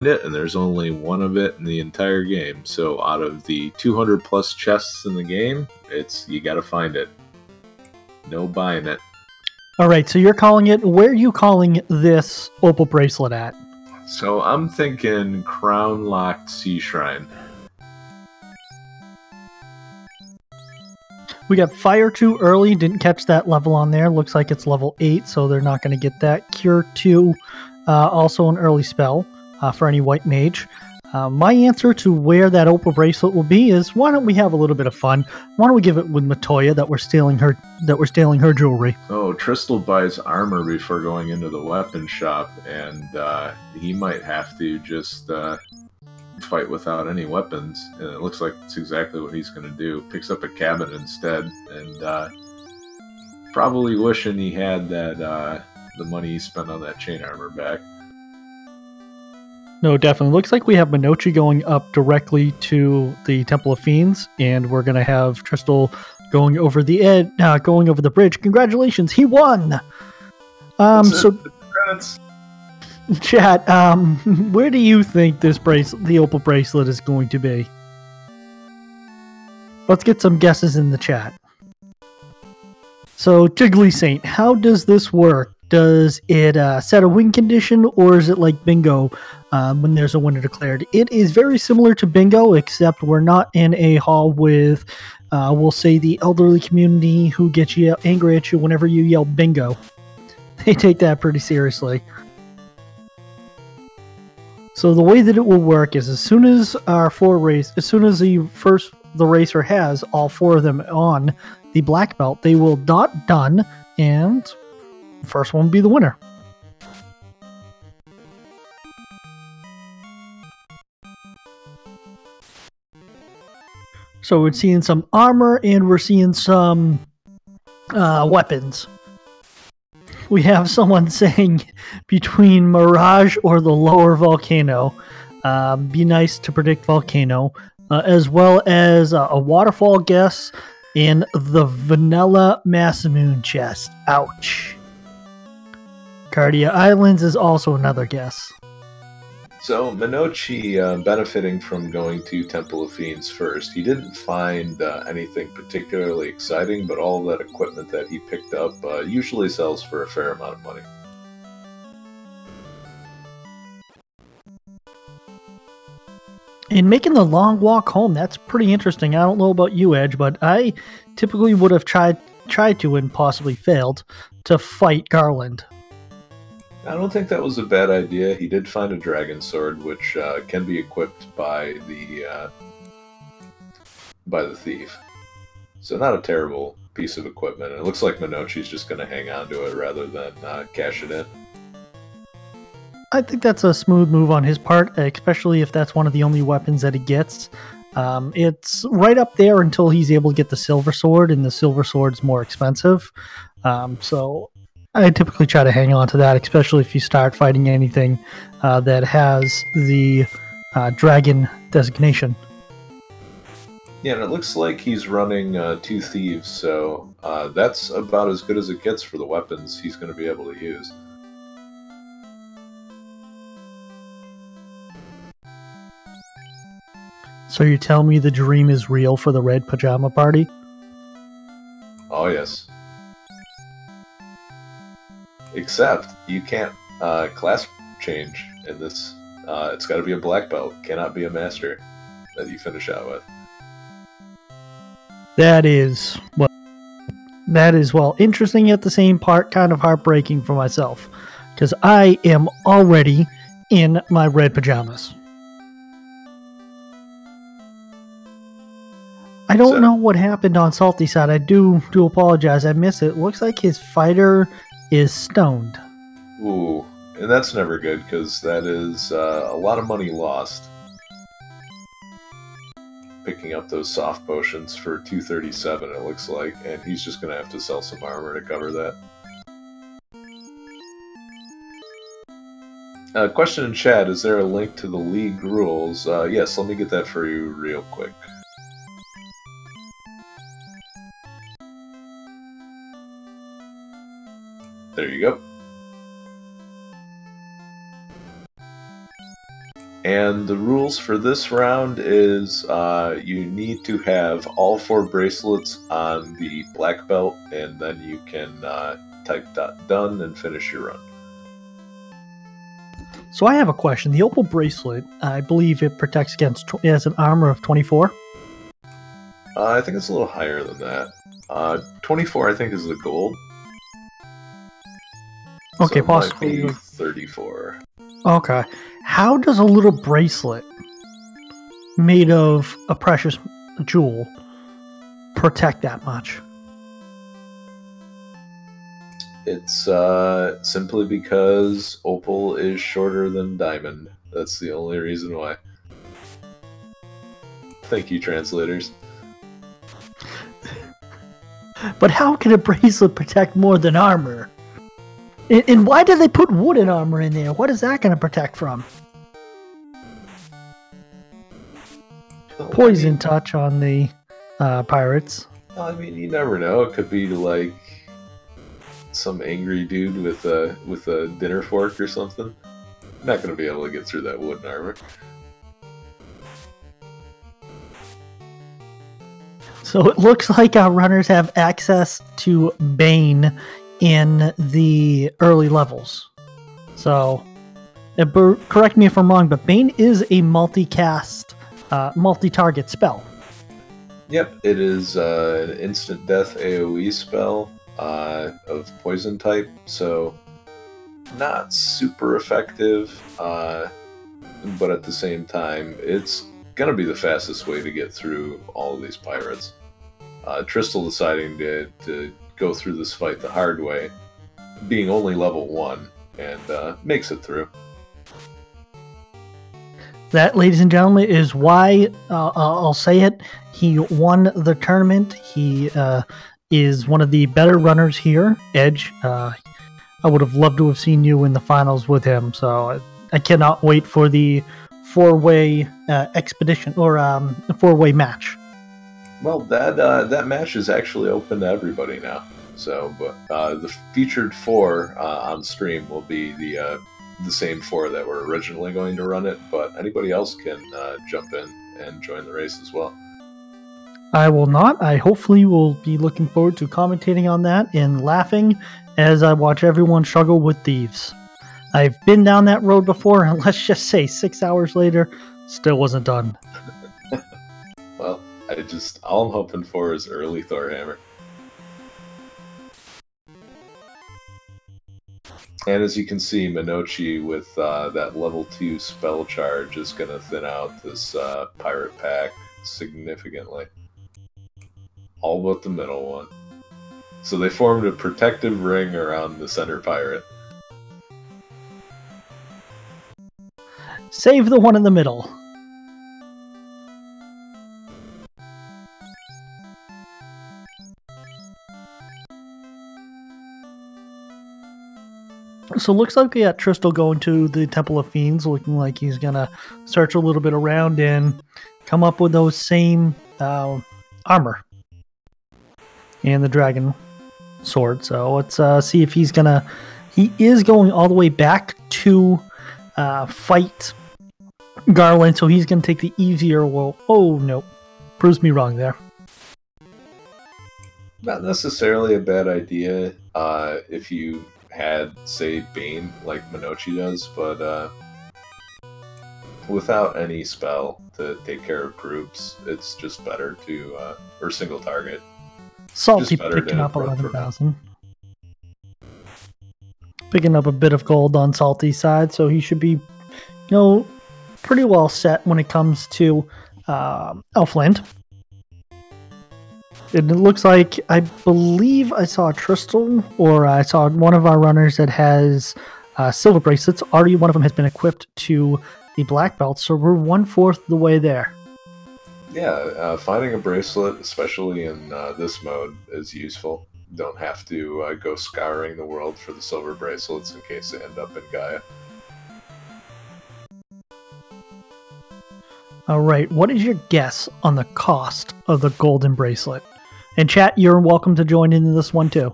it, and there's only one of it in the entire game. So out of the 200 plus chests in the game, you gotta find it. No buying it. All right, so you're calling it. Where are you calling this opal bracelet at? So I'm thinking Crown Locked Sea Shrine. We got Fire 2 early, didn't catch that level on there. Looks like it's level 8, so they're not going to get that. Cure 2, also an early spell for any white mage. My answer to where that opal bracelet will be is, why don't we have a little bit of fun? Why don't we give it with Matoya that we're stealing her jewelry? Oh, Tristal buys armor before going into the weapon shop, and he might have to just fight without any weapons, and it looks like it's exactly what he's going to do. Picks up a cabin instead, and probably wishing he had that the money he spent on that chain armor back. No, definitely. Looks like we have Minochi going up directly to the Temple of Fiends, and we're going to have Tristal going over the bridge. Congratulations, he won! Congrats. Chat, where do you think the opal bracelet is going to be? Let's get some guesses in the chat. So, Jiggly Saint, how does this work? Does it set a win condition, or is it like bingo when there's a winner declared? It is very similar to bingo, except we're not in a hall with, we'll say, the elderly community who gets angry at you whenever you yell bingo. They take that pretty seriously. So the way that it will work is, as soon as the racer has all 4 of them on the black belt, they will dot done, and the first one will be the winner. So we're seeing some armor, and we're seeing some weapons. We have someone saying between Mirage or the lower volcano. Be nice to predict volcano, as well as a waterfall guess in the vanilla Masamune chest. Ouch. Cardia Islands is also another guess. So, Minochi benefiting from going to Temple of Fiends first. He didn't find anything particularly exciting, but all that equipment that he picked up usually sells for a fair amount of money. And making the long walk home, that's pretty interesting. I don't know about you, Edge, but I typically would have tried to and possibly failed to fight Garland. I don't think that was a bad idea. He did find a dragon sword, which can be equipped by the thief. So not a terrible piece of equipment. And it looks like Minochi's just going to hang on to it rather than cash it in. I think that's a smooth move on his part, especially if that's one of the only weapons that he gets. It's right up there until he's able to get the silver sword, and the silver sword's more expensive. So I typically try to hang on to that, especially if you start fighting anything that has the dragon designation. Yeah, and it looks like he's running 2 thieves, so that's about as good as it gets for the weapons he's going to be able to use. So you're telling me the dream is real for the red pajama party? Oh, yes. Except you can't class change in this. It's got to be a black belt. Cannot be a master that you finish out with. That is, well, interesting at the same part, kind of heartbreaking for myself, because I am already in my red pajamas. I don't know what happened on Salty Side. I do apologize. I missed it. Looks like his fighter is stoned. Ooh, and that's never good, because that is a lot of money lost. Picking up those soft potions for 237, it looks like, and he's just going to have to sell some armor to cover that. Question in chat, is there a link to the League rules? Yes, let me get that for you real quick. There you go. And the rules for this round is you need to have all 4 bracelets on the black belt, and then you can type done and finish your run. So I have a question. The opal bracelet, I believe it protects against, it has an armor of 24. I think it's a little higher than that. 24, I think, is the gold. Okay, so possibly. Might be 34. Okay. How does a little bracelet made of a precious jewel protect that much? It's simply because opal is shorter than diamond. That's the only reason why. Thank you, translators. But how can a bracelet protect more than armor? And why did they put wooden armor in there? What is that going to protect from? Poison touch on the pirates. I mean, you never know. It could be like some angry dude with a dinner fork or something. Not going to be able to get through that wooden armor. So it looks like our runners have access to Bane in the early levels. So, correct me if I'm wrong, but Bane is a multi-cast, multi-target spell. Yep, it is an instant death AoE spell of poison type, so not super effective, but at the same time, it's gonna be the fastest way to get through all of these pirates. Tristal deciding to go through this fight the hard way, being only level 1, and makes it through. That, ladies and gentlemen, is why, I'll say it, he won the tournament. He is one of the better runners here, Edge. I would have loved to have seen you in the finals with him, so I cannot wait for the 4-way expedition, or 4-way match. Well, that match is actually open to everybody now. So, but the featured 4 on stream will be the same 4 that were originally going to run it, but anybody else can jump in and join the race as well. I will not. I hopefully will be looking forward to commentating on that and laughing as I watch everyone struggle with thieves. I've been down that road before, and let's just say 6 hours later, still wasn't done. Well, all I'm hoping for is early Thorhammer. And as you can see, Minochi with that level 2 spell charge is going to thin out this pirate pack significantly. All but the middle one. So they formed a protective ring around the center pirate. Save the one in the middle. So it looks like we got Tristal going to the Temple of Fiends, looking like he's going to search a little bit around and come up with those same armor and the dragon sword. So let's see if he's going to... He is going all the way back to fight Garland, so he's going to take the easier... Well, oh, no. Proves me wrong there. Not necessarily a bad idea if you had, say, Bane like Minochi does, but without any spell to take care of groups, it's just better to, or single target. Salty picking up 11,000. Picking up a bit of gold on Salty's side, so he should be, pretty well set when it comes to Elfland. It looks like, I believe I saw Tristal, or I saw one of our runners that has silver bracelets. Already one of them has been equipped to the black belt, so we're 1/4 the way there. Yeah, finding a bracelet, especially in this mode, is useful. You don't have to go scouring the world for the silver bracelets in case they end up in Gaia. Alright, what is your guess on the cost of the golden bracelet? And chat, you're welcome to join into this one too.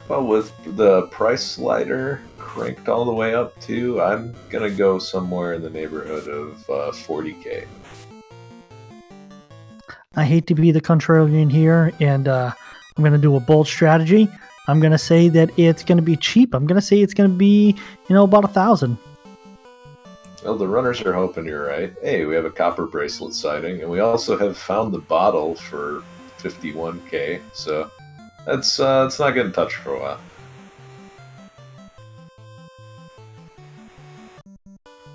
Well, with the price slider cranked all the way up to, I'm going to go somewhere in the neighborhood of 40K. I hate to be the contrarian here, and I'm going to do a bold strategy. I'm going to say that it's going to be cheap. I'm going to say it's going to be, about 1,000. Well, the runners are hoping you're right. Hey, we have a copper bracelet sighting, and we also have found the bottle for 51K, so that's it's not getting touched for a while.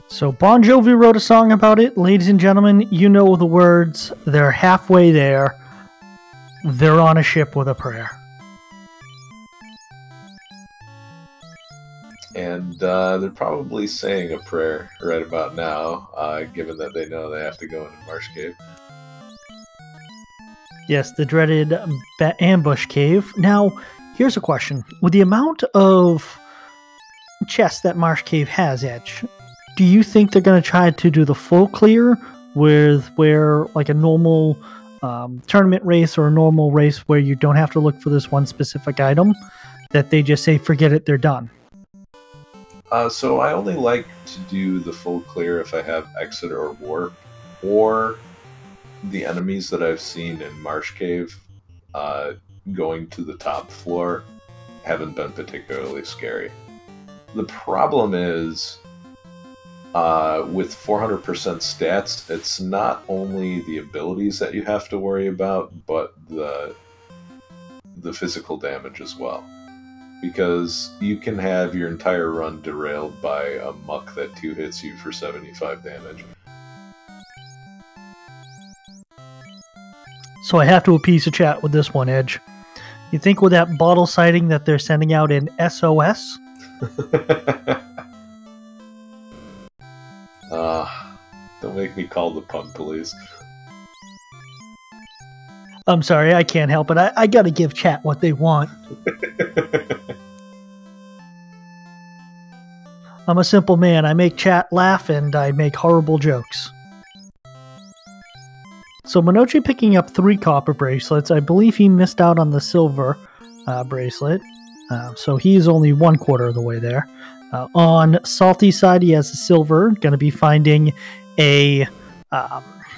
So Bon Jovi wrote a song about it. Ladies and gentlemen, you know the words. They're halfway there. They're on a ship with a prayer. And they're probably saying a prayer right about now, given that they know they have to go into Marsh Cave. Yes, the dreaded ambush cave. Now, here's a question. With the amount of chests that Marsh Cave has, Edge, do you think they're going to try to do the full clear where like a normal tournament race or a normal race where you don't have to look for this one specific item, that they just say, forget it, they're done? So I only like to do the full clear if I have exit or warp, or the enemies that I've seen in Marsh Cave going to the top floor haven't been particularly scary. The problem is with 400% stats, it's not only the abilities that you have to worry about, but the physical damage as well. Because you can have your entire run derailed by a muck that 2 hits you for 75 damage. So I have to appease the chat with this one, Edge. You think with that bottle sighting that they're sending out in SOS? Don't make me call the pug police. I'm sorry, I can't help it. I gotta give chat what they want. I'm a simple man. I make chat laugh and I make horrible jokes. So Minochi picking up 3 copper bracelets. I believe he missed out on the silver bracelet. So he's only 1/4 of the way there. On Salty's side, he has a silver. Going to be finding a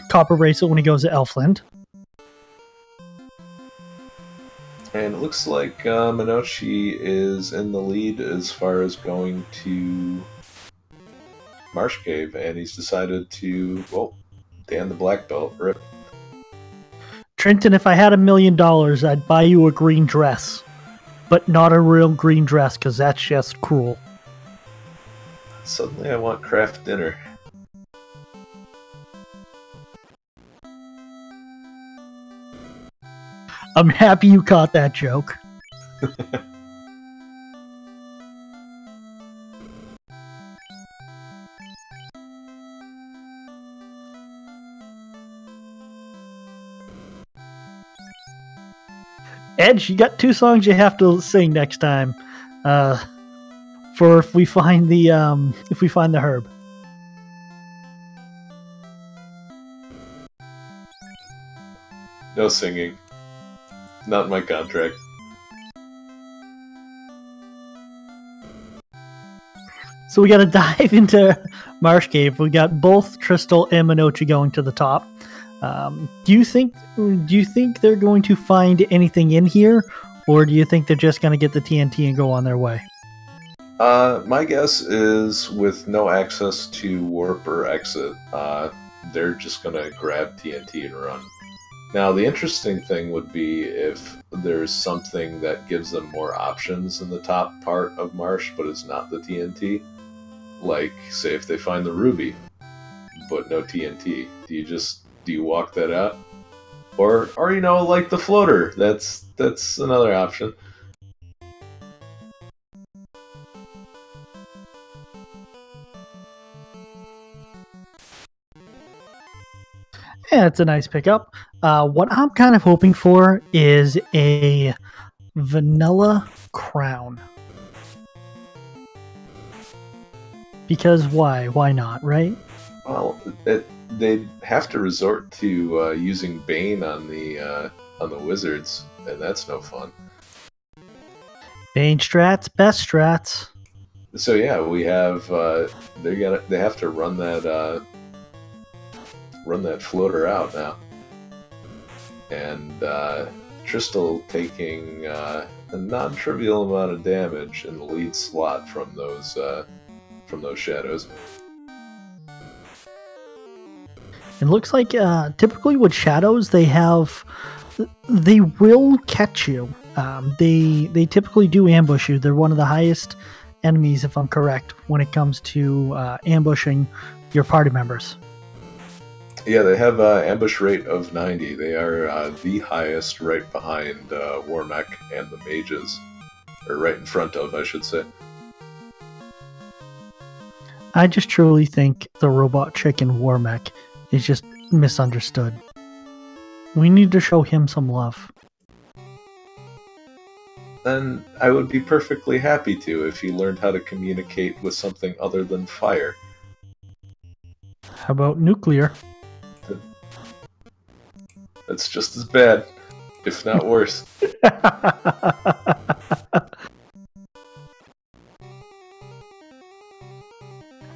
copper bracelet when he goes to Elfland. And it looks like Minochi is in the lead as far as going to Marsh Cave, and he's decided to, well, Dan the black belt. Rip. Trenton, if I had $1 million, I'd buy you a green dress. But not a real green dress, because that's just cruel. Suddenly I want craft dinner. I'm happy you caught that joke. Edge, you got 2 songs you have to sing next time. For if we find the herb. No singing. Not in my contract. So we got to dive into Marsh Cave. We got both Crystal and Minochi going to the top. Do you think they're going to find anything in here, or do you think they're just going to get the TNT and go on their way? My guess is with no access to warp or exit, they're just going to grab TNT and run. Now, the interesting thing would be if there's something that gives them more options in the top part of Marsh, but is not the TNT. Like, say if they find the ruby, but no TNT. Do you walk that out? Or like the floater. That's another option. Yeah, it's a nice pickup. What I'm kind of hoping for is a vanilla crown. Because why? Why not, right? Well, they'd have to resort to using Bane on the wizards, and that's no fun. Bane strats, best strats. So yeah, we have they have to run that floater out now, and Tristal taking a non-trivial amount of damage in the lead slot from those shadows. It looks like typically with shadows they will catch you. They typically do ambush you. They're one of the highest enemies, if I'm correct, when it comes to ambushing your party members. Yeah, they have an ambush rate of 90. They are the highest, right behind Warmech and the mages. Or right in front of, I should say. I just truly think the robot chicken Warmech is just misunderstood. We need to show him some love. Then I would be perfectly happy to if he learned how to communicate with something other than fire. How about nuclear? That's just as bad, if not worse.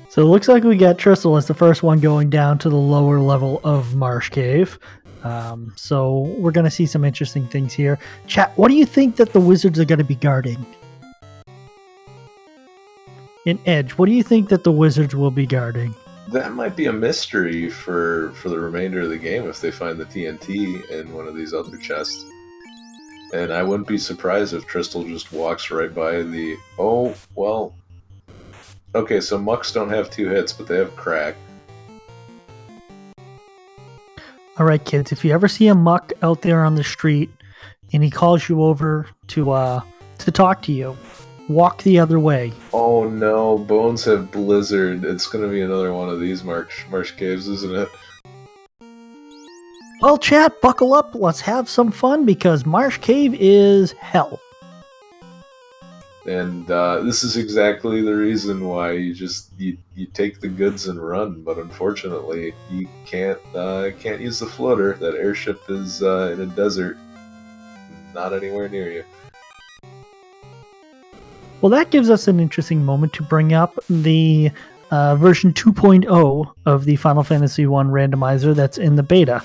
So it looks like we got Tristal as the first one going down to the lower level of Marsh Cave. So we're going to see some interesting things here. Chat, what do you think that the wizards are going to be guarding? In Edge, what do you think that the wizards will be guarding? That might be a mystery for the remainder of the game if they find the TNT in one of these other chests. And I wouldn't be surprised if Tristal just walks right by the... Oh, well... Okay, so Mucks don't have 2 hits, but they have Crack. Alright, kids, if you ever see a Muck out there on the street and he calls you over to talk to you, walk the other way. Oh no, Bones have Blizzard. It's going to be another one of these Marsh Caves, isn't it? Well, chat, buckle up. Let's have some fun because Marsh Cave is hell. And this is exactly the reason why you take the goods and run. But unfortunately, you can't use the floater. That airship is in a desert, not anywhere near you. Well, that gives us an interesting moment to bring up the version 2.0 of the Final Fantasy I randomizer that's in the beta.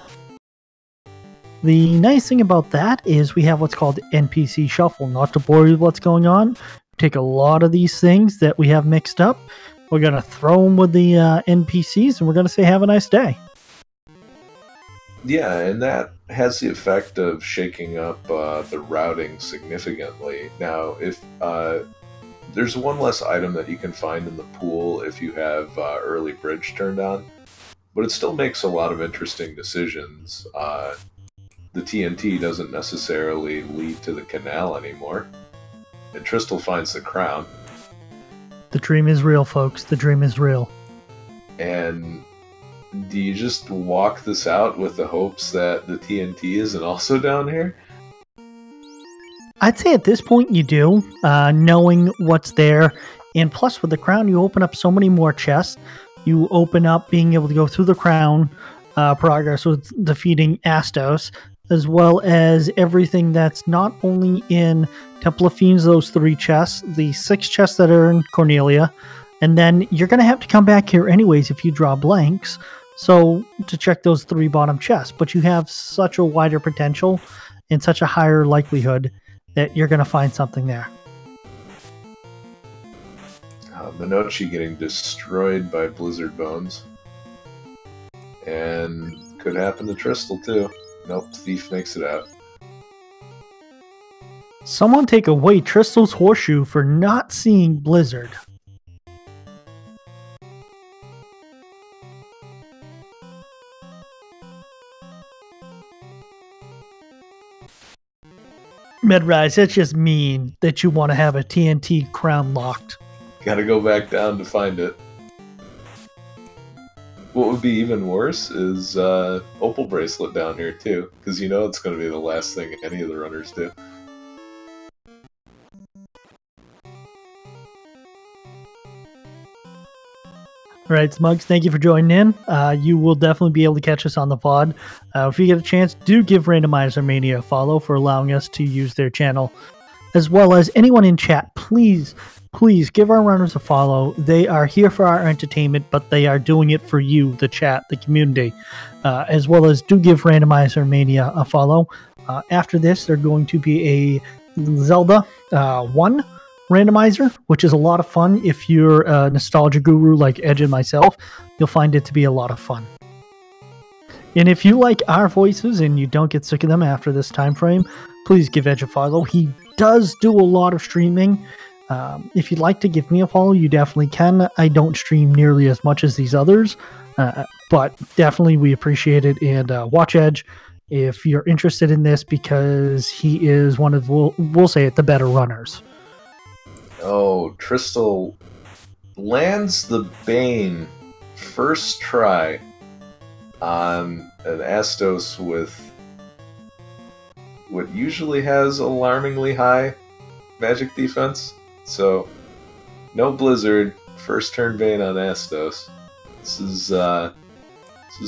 The nice thing about that is we have what's called NPC Shuffle. Not to bore you with what's going on, take a lot of these things that we have mixed up, we're going to throw them with the NPCs, and we're going to say have a nice day. Yeah, and that has the effect of shaking up the routing significantly. Now, if there's one less item that you can find in the pool if you have early bridge turned on, but it still makes a lot of interesting decisions. The TNT doesn't necessarily lead to the canal anymore, and Tristal finds the crown. The dream is real, folks. The dream is real. And do you just walk this out with the hopes that the TNT isn't also down here? I'd say at this point you do, knowing what's there. And plus with the crown, you open up so many more chests. You open up being able to go through the crown progress with defeating Astos, as well as everything that's not only in Temple of Fiends, those 3 chests, the 6 chests that are in Cornelia, and then you're going to have to come back here anyways if you draw blanks, so to check those 3 bottom chests. But you have such a wider potential and such a higher likelihood that you're going to find something there. Minochi getting destroyed by Blizzard Bones. And could happen to Tristal too. Nope, Thief makes it out. Someone take away Tristal's horseshoe for not seeing Blizzard. Medrise, that's just mean that you want to have a TNT crown locked. Gotta go back down to find it. What would be even worse is Opal Bracelet down here too, because you know it's going to be the last thing any of the runners do. All right, Smugs, thank you for joining in. You will definitely be able to catch us on the VOD. If you get a chance, do give Randomizer Mania a follow for allowing us to use their channel. as well as anyone in chat, please give our runners a follow. They are here for our entertainment, but they are doing it for you, the chat, the community, as well as do give Randomizer Mania a follow. After this, they're going to be a Zelda 1 randomizer, which is a lot of fun. If you're a nostalgia guru like Edge and myself, you'll find it to be a lot of fun. And if you like our voices and you don't get sick of them after this time frame, please give Edge a follow. He does do a lot of streaming. If you'd like to give me a follow, you definitely can. I don't stream nearly as much as these others, but definitely we appreciate it. And watch Edge if you're interested in this, because he is one of, we'll say it, the better runners. Oh, Tristal lands the Bane first try on an Astos with what usually has alarmingly high magic defense. So, no Blizzard, first turn Bane on Astos. This is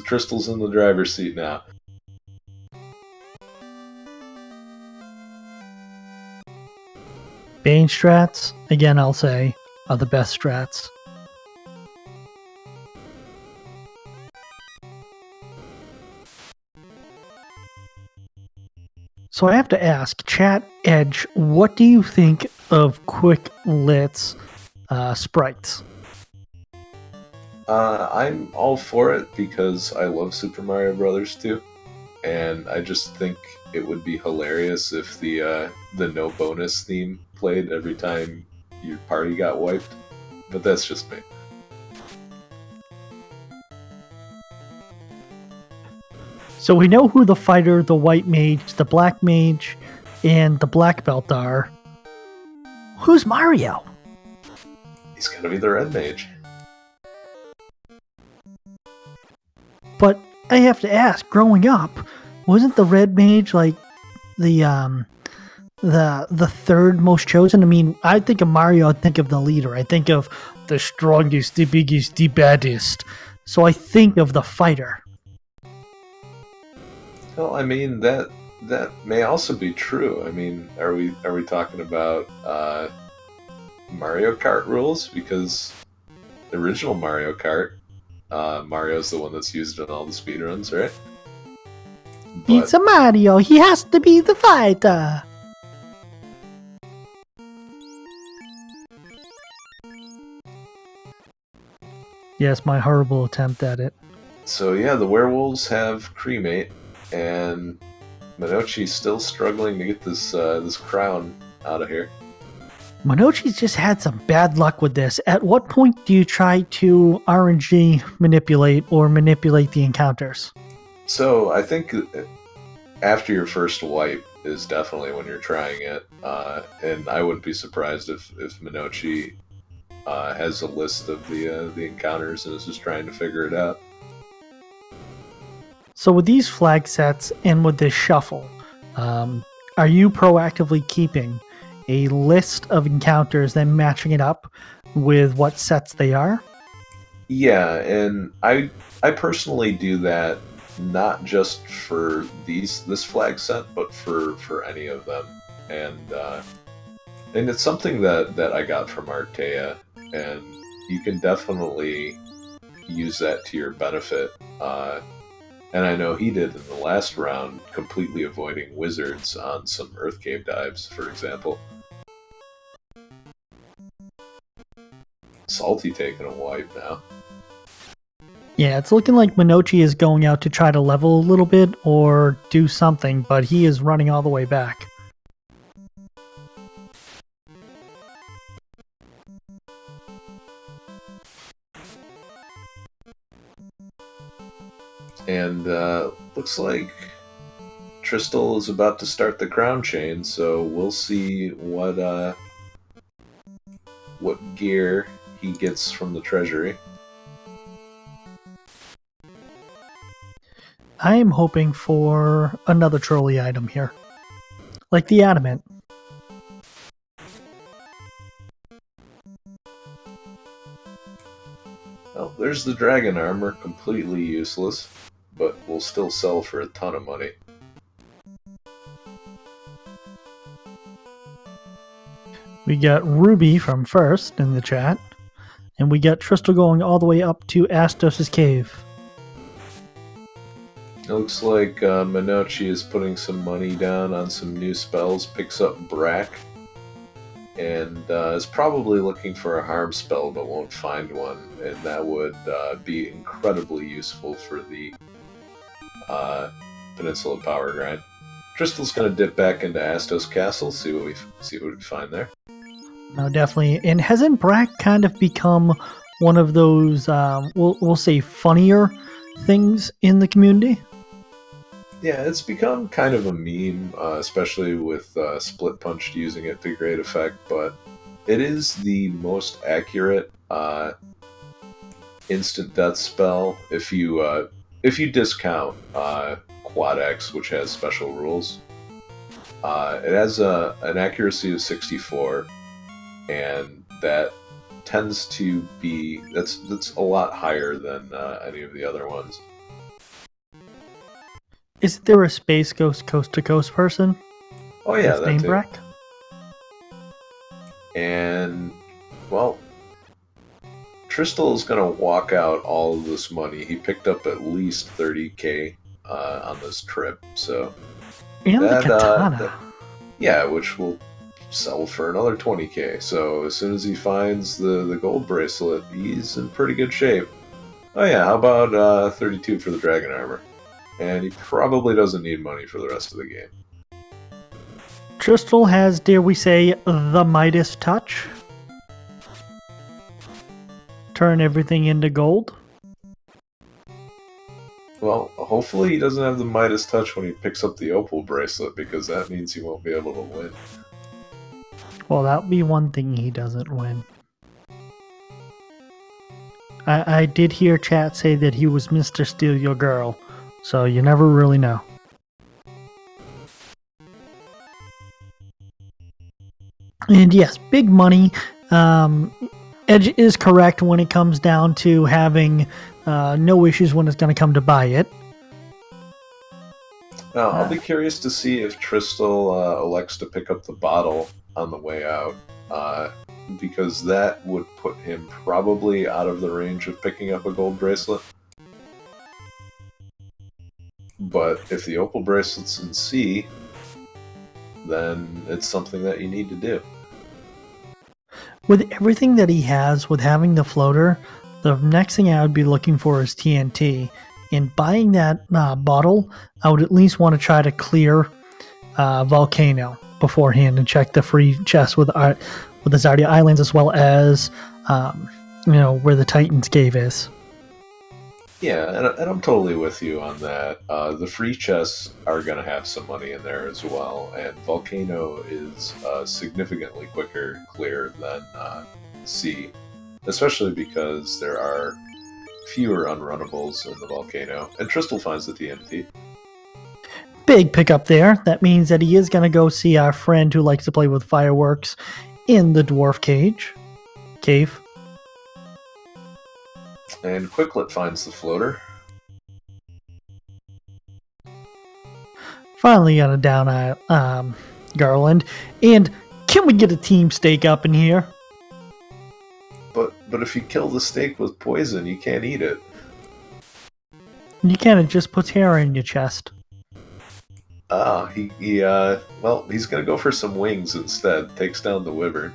Tristal's in the driver's seat now. Bane strats, again I'll say, are the best strats. So I have to ask, chat, Edge, what do you think of Quick Lit's sprites? I'm all for it because I love Super Mario Brothers 2, and I just think it would be hilarious if the no bonus theme played every time your party got wiped, but that's just me. So we know who the fighter, the white mage, the black mage, and the black belt are. Who's Mario? He's gonna be the red mage. But I have to ask, growing up, wasn't the red mage like the third most chosen? I mean, I think of Mario, I think of the leader. I think of the strongest, the biggest, the baddest. So I think of the fighter. Well, I mean that may also be true. I mean, are we talking about Mario Kart rules? Because the original Mario Kart, Mario's the one that's used in all the speedruns, right? It's a Mario. He has to be the fighter. Yes, my horrible attempt at it. So yeah, the werewolves have cremate, and Minochi's still struggling to get this this crown out of here. Minochi's just had some bad luck with this. At what point do you try to RNG manipulate or manipulate the encounters? So I think after your first wipe is definitely when you're trying it, and I wouldn't be surprised if Minochi has a list of the encounters and is just trying to figure it out. So with these flag sets and with this shuffle, are you proactively keeping a list of encounters, then matching it up with what sets they are? Yeah, and I personally do that not just for this flag set, but for any of them, and it's something that I got from Artea, and you can definitely use that to your benefit. And I know he did in the last round, completely avoiding wizards on some Earth Cave dives, for example. Salty taking a wipe now. Yeah, it's looking like Minochi is going out to try to level a little bit or do something, but he is running all the way back. And looks like Tristal is about to start the crown chain, so we'll see what gear he gets from the treasury. I am hoping for another trolley item here, like the adamant. Well, there's the dragon armor, completely useless, but will still sell for a ton of money. We got Ruby from First in the chat. And we got Tristal going all the way up to Astos' cave. It looks like Minochi is putting some money down on some new spells, picks up Brack, and is probably looking for a harm spell but won't find one, and that would be incredibly useful for the Peninsula Power Grind. Crystal's going to dip back into Astos Castle, see what we find there. No, definitely. And hasn't Brack kind of become one of those, we'll say, funnier things in the community? Yeah, it's become kind of a meme, especially with Split Punched using it to great effect, but it is the most accurate instant death spell if you discount Quad X, which has special rules. It has an accuracy of 64, and that tends to be that's a lot higher than any of the other ones. Isn't there a Space Ghost Coast to Coast person? Oh yeah, that's Brack? And well, Tristal is going to walk out all of this money. He picked up at least 30k on this trip, so and the katana. Yeah, which will sell for another 20k. So as soon as he finds the gold bracelet, he's in pretty good shape. Oh yeah, how about 32 for the dragon armor? And he probably doesn't need money for the rest of the game. Tristal has, dare we say, the Midas touch. Turn everything into gold. Well, hopefully he doesn't have the Midas touch when he picks up the opal bracelet, because that means he won't be able to win. Well, that would be one thing he doesn't win. I did hear chat say that he was Mr. Steal Your Girl, so you never really know. And yes, big money. Edge is correct when it comes down to having no issues when it's going to come to buy it. Now, I'll be curious to see if Tristal elects to pick up the bottle on the way out, because that would put him probably out of the range of picking up a gold bracelet. But if the opal bracelet's in C, then it's something that you need to do. With everything that he has, with having the floater, the next thing I would be looking for is TNT. In buying that bottle, I would at least want to try to clear Volcano beforehand and check the free chest with the Zardia Islands, as well as where the Titan's Cave is. Yeah, and I'm totally with you on that. The free chests are going to have some money in there as well, and Volcano is significantly quicker clear than C, especially because there are fewer unrunnables in the Volcano, and Tristal finds the TNT. Big pickup there. That means that he is going to go see our friend who likes to play with fireworks in the Dwarf Cave. And Quicklet finds the floater. Finally got a down Garland. And can we get a team stake up in here? But if you kill the steak with poison, you can't eat it. You can't. It just puts hair in your chest. He's gonna go for some wings instead. Takes down the wyvern.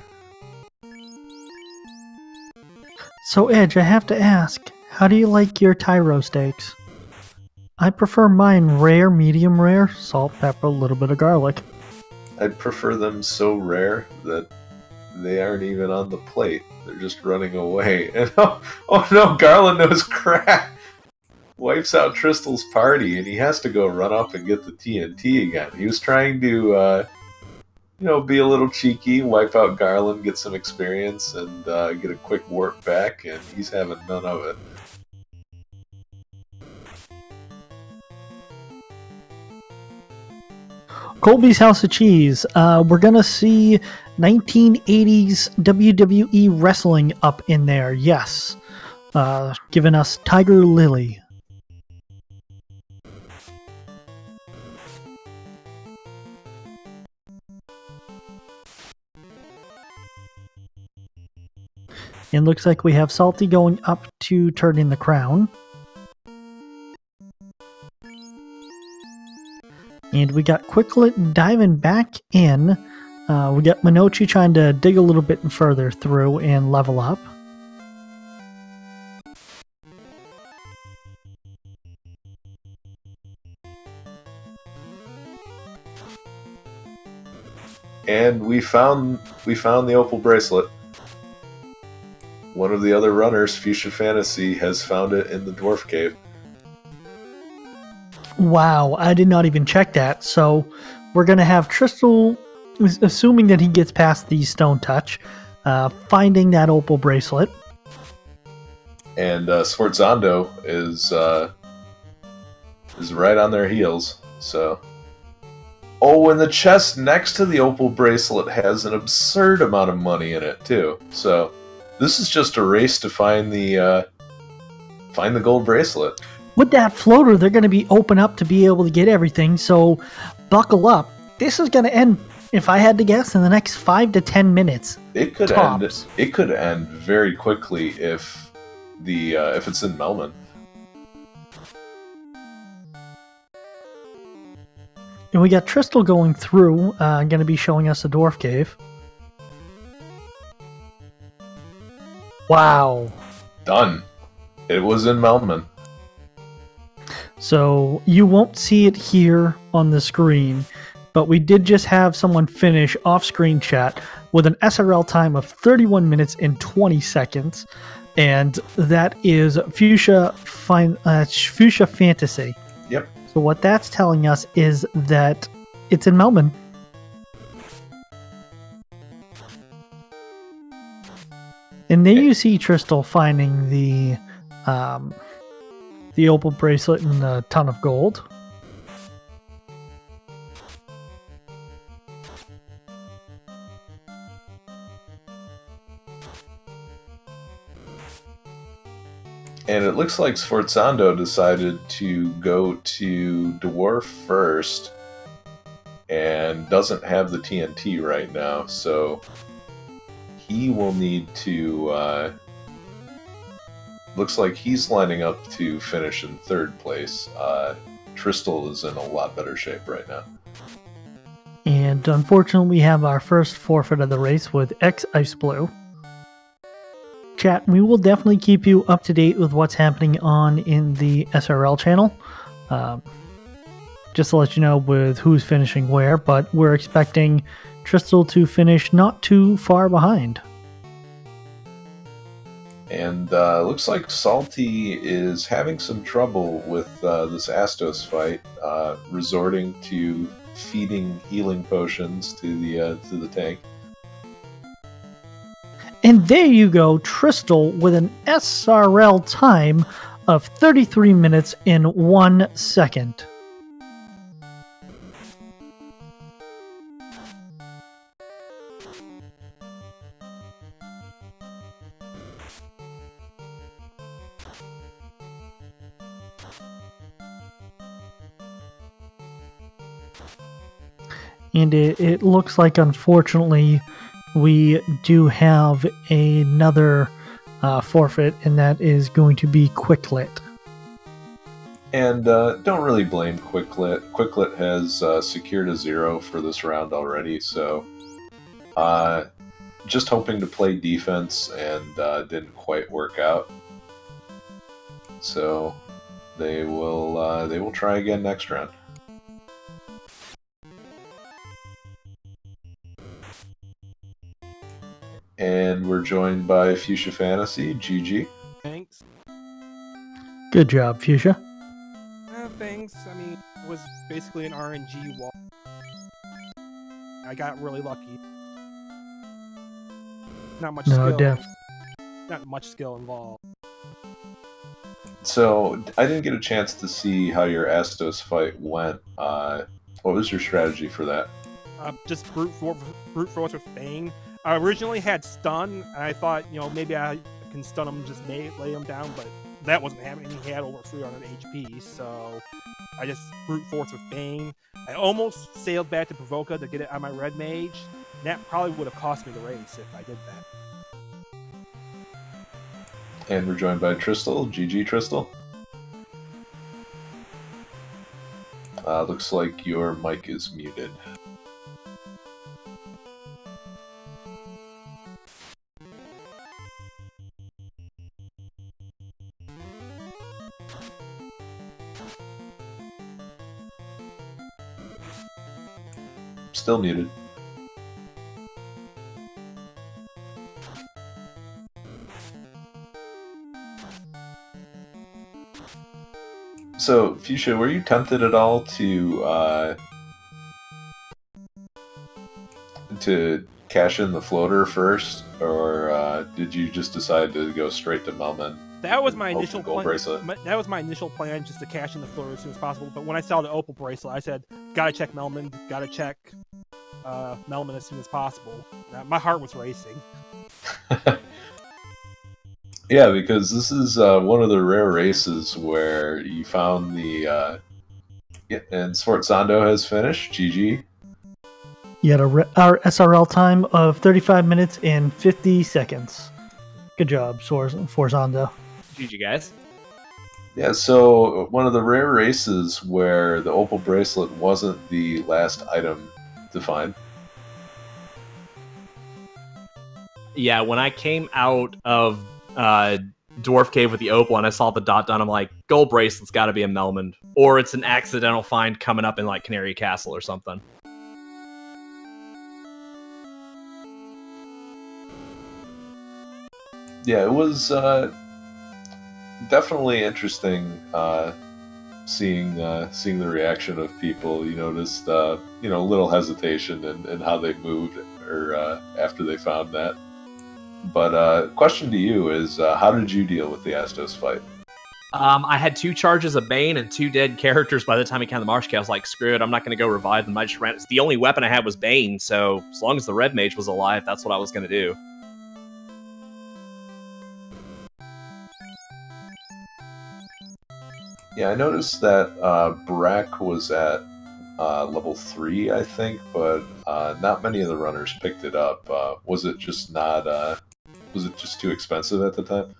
So Edge, I have to ask, how do you like your Tyro steaks? I prefer mine rare, medium rare, salt, pepper, a little bit of garlic. I prefer them so rare that they aren't even on the plate. They're just running away. And oh no, Garland knows crap. Wipes out Tristal's party, and he has to go run up and get the TNT again. He was trying to, be a little cheeky, wipe out Garland, get some experience, and get a quick warp back, and he's having none of it. Colby's House of Cheese. We're going to see 1980s WWE wrestling up in there, yes. Giving us Tiger Lily. And looks like we have Salty going up to turn in the crown. And we got Quicklet diving back in. We got Minochi trying to dig a little bit further through and level up. And we found the opal bracelet. One of the other runners, Fuchsia Fantasy, has found it in the dwarf cave. Wow, I did not even check that. So we're going to have Tristal, assuming that he gets past the stone touch, finding that opal bracelet. And Sforzando is right on their heels. So, oh, and the chest next to the opal bracelet has an absurd amount of money in it too. So this is just a race to find the gold bracelet. With that floater, they're going to be open up to be able to get everything, so buckle up. This is going to end, if I had to guess, in the next 5 to 10 minutes. It could tops. end. It could end very quickly if it's in Melman. And we got Tristal going through, going to be showing us the dwarf cave. Wow. Done. It was in Melman. So you won't see it here on the screen, but we did just have someone finish off-screen chat with an SRL time of 31 minutes and 20 seconds, and that is Fuchsia Fantasy. Yep. So what that's telling us is that it's in Melman. And there you see Tristal finding the opal bracelet and a ton of gold. And it looks like Sforzando decided to go to Dwarf first and doesn't have the TNT right now, so he will need to... looks like he's lining up to finish in 3rd place. Tristal is in a lot better shape right now. And unfortunately, we have our first forfeit of the race with X Ice Blue. Chat, we will definitely keep you up to date with what's happening on in the SRL channel. Just to let you know with who's finishing where, but we're expecting Tristal to finish not too far behind. And looks like Salty is having some trouble with this Astos fight, resorting to feeding healing potions to the tank. And there you go, Tristal with an SRL time of 33 minutes and 1 second. And it looks like, unfortunately, we do have another forfeit, and that is going to be Quicklet. And don't really blame Quicklet. Quicklet has secured a 0 for this round already, so just hoping to play defense and didn't quite work out. So they will try again next round. And we're joined by Fuchsia Fantasy, GG. Thanks. Good job, Fuchsia. Thanks. I mean, it was basically an RNG wall. I got really lucky. Not much skill. Not much skill involved. So, I didn't get a chance to see how your Astos fight went. What was your strategy for that? Just brute force with Bane. I originally had stun, and I thought, maybe I can stun him, just lay him down, but that wasn't happening. He had over 300 HP, so I just brute force with Bane. I almost sailed back to Provoca to get it on my red mage. That probably would have cost me the race if I did that. And we're joined by Tristal. GG, Tristal. Looks like your mic is muted. Still muted. So, Fuchsia, were you tempted at all to cash in the floater first, or did you just decide to go straight to Melman? That was my initial gold bracelet. That was my initial plan, just to cash in the floater as soon as possible. But when I saw the opal bracelet, I said, "Gotta check Melman. Gotta check Melman as soon as possible." My heart was racing. Yeah, because this is one of the rare races where you found the and Sforzando has finished. GG. You had our SRL time of 35 minutes and 50 seconds. Good job, Sforzando. GG, guys. Yeah, so one of the rare races where the opal bracelet wasn't the last item to find. Yeah, when I came out of Dwarf Cave with the opal and I saw the dot done, I'm like, gold bracelet's got to be a Melman, or it's an accidental find coming up in like Canary Castle or something. Yeah, it was definitely interesting seeing the reaction of people. You noticed a little hesitation in how they moved or after they found that. But question to you is, how did you deal with the Astos fight? I had 2 charges of Bane and 2 dead characters by the time he came to the Marsh Cave. I was like, screw it, I'm not going to go revive them. I just ran. The only weapon I had was Bane, so as long as the Red Mage was alive, that's what I was going to do. Yeah, I noticed that Brack was at level 3, I think, but not many of the runners picked it up. Was it just not? Was it just too expensive at the time?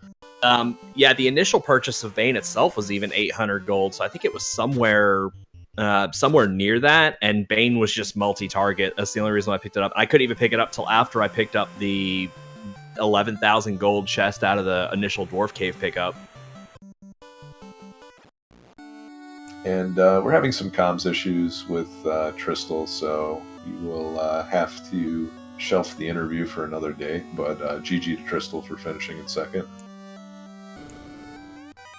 Yeah, the initial purchase of Bane itself was even 800 gold, so I think it was somewhere near that, and Bane was just multi-target. That's the only reason I picked it up. I couldn't even pick it up till after I picked up the 11,000 gold chest out of the initial Dwarf Cave pickup. And we're having some comms issues with Tristal, so you will have to shelf the interview for another day, but GG to Tristal for finishing in second.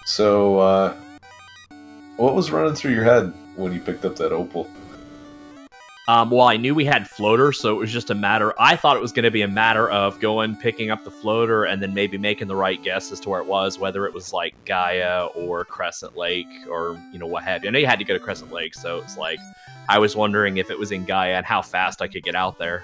So, what was running through your head when you picked up that opal? Well, I knew we had floater, so it was just a matter. I thought it was going to be a matter of going, picking up the floater, and then maybe making the right guess as to where it was, whether it was like Gaia or Crescent Lake or, what have you. I know you had to go to Crescent Lake, so it's like I was wondering if it was in Gaia and how fast I could get out there.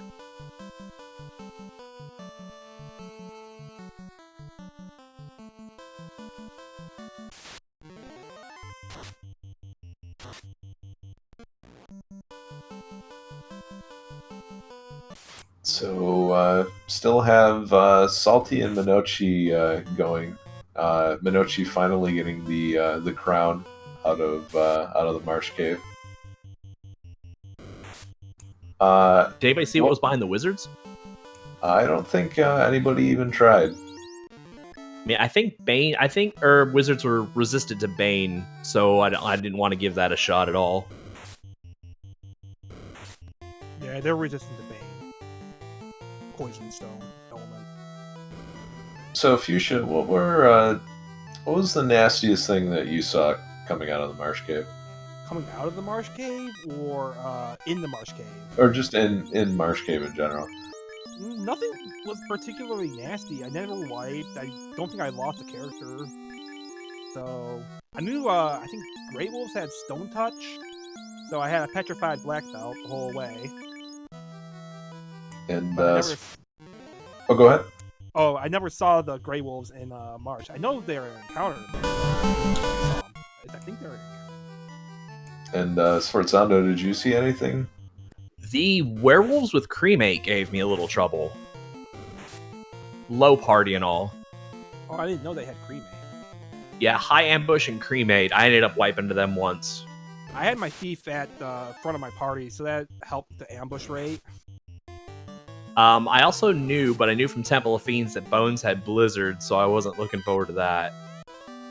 So, still have Salty and Minochi going. Minochi finally getting the crown out of the Marsh Cave. Did anybody see what was behind the wizards? I don't think anybody even tried. I mean, I think wizards were resistant to Bane, so I didn't want to give that a shot at all. Yeah, they're resistant to Bane. Poison stone element. So, Fuchsia, what was the nastiest thing that you saw coming out of the Marsh Cave? Coming out of the Marsh Cave, or in the Marsh Cave? Or just in Marsh Cave in general? Nothing was particularly nasty. I never wiped. I don't think I lost a character. So, I knew, I think Grey Wolves had Stone Touch, so I had a Petrified Black Belt the whole way. And, oh, go ahead. Oh, I never saw the Grey Wolves in Marsh. I know they're encountered. I think they're And Sforzando, did you see anything? The werewolves with cremate gave me a little trouble. Low party and all. Oh, I didn't know they had cremate. Yeah, high ambush and cremate. I ended up wiping to them once. I had my thief at the front of my party, so that helped the ambush rate. I also knew, but I knew from Temple of Fiends that Bones had Blizzard, so I wasn't looking forward to that.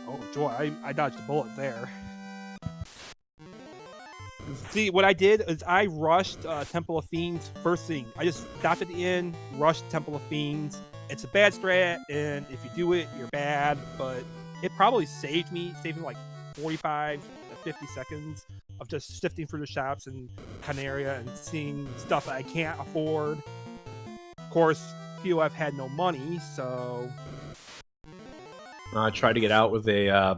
Oh, joy. I dodged a bullet there. See, what I did is I rushed Temple of Fiends first thing. I just stopped at the inn, rushed Temple of Fiends. It's a bad strat, and if you do it, you're bad, but it probably saved me like 45 to 50 seconds of just sifting through the shops in Canaria and seeing stuff that I can't afford. Of course, POF had no money, so... I tried to get out with a, I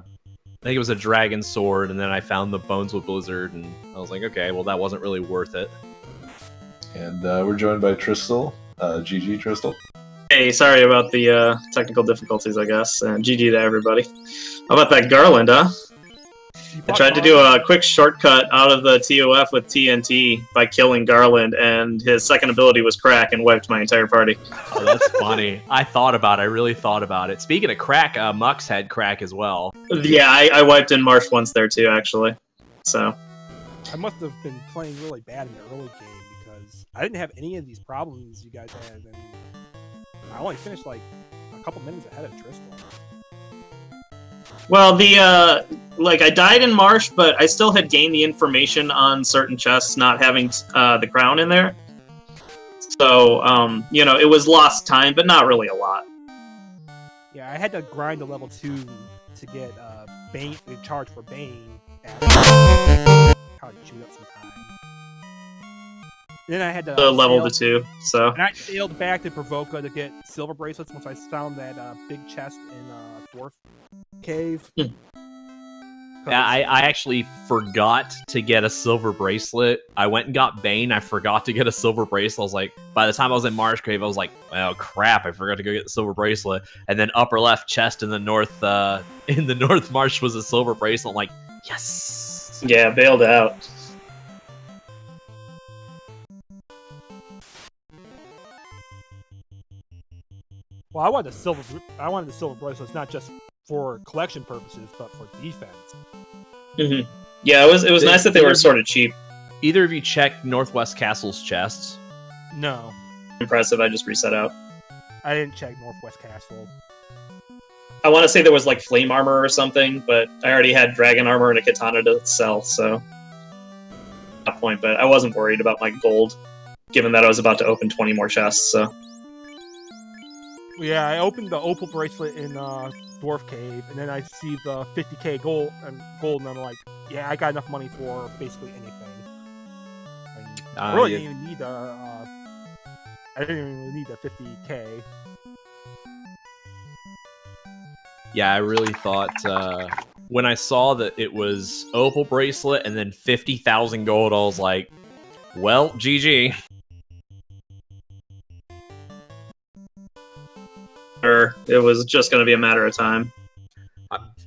think it was a dragon sword, and then I found the Bones with Blizzard, and I was like, okay, well, that wasn't really worth it. And we're joined by Tristal. GG, Tristal. Hey, sorry about the technical difficulties, I guess, and GG to everybody. How about that Garland, huh? I tried to do a quick shortcut out of the TOF with TNT by killing Garland, and his second ability was crack and wiped my entire party. Oh, that's funny. I really thought about it. Speaking of crack, Mux had crack as well. Yeah, I wiped in Marsh once there too, actually. So I must have been playing really bad in the early game because I didn't have any of these problems you guys had, and I only finished like a couple minutes ahead of Tristan. well, the I died in Marsh, but I still had gained the information on certain chests not having the crown in there. So, it was lost time, but not really a lot. Yeah, I had to grind to level 2 to get Bane, the charge for Bane. Probably chewed up some time. Then I had to Level to 2, so. And I sailed back to Provoca to get silver bracelets once I found that big chest in Dwarf Cave. Yeah, I actually forgot to get a silver bracelet. I went and got Bane. I forgot to get a silver bracelet. I was like, by the time I was in Marsh Cave, I was like, oh crap, I forgot to go get the silver bracelet. And then upper left chest in the north Marsh was a silver bracelet. I'm like, yes. Yeah, bailed out. Well, I wanted the silver bracelets not just for collection purposes, but for defense. Mm-hmm. Yeah, it was nice that they were sort of cheap. Either of you checked Northwest Castle's chests? No. Impressive, I just reset out. I didn't check Northwest Castle. I want to say there was like flame armor or something, but I already had dragon armor and a katana to sell, so... That point, but I wasn't worried about my gold, given that I was about to open 20 more chests, so... Yeah, I opened the opal bracelet in Dwarf Cave, and then I see the 50k gold, and I'm like, yeah, I got enough money for basically anything. I really didn't even need the. I didn't even need the 50k. Yeah, I really thought when I saw that it was opal bracelet and then 50,000 gold, I was like, well, GG. It was just going to be a matter of time.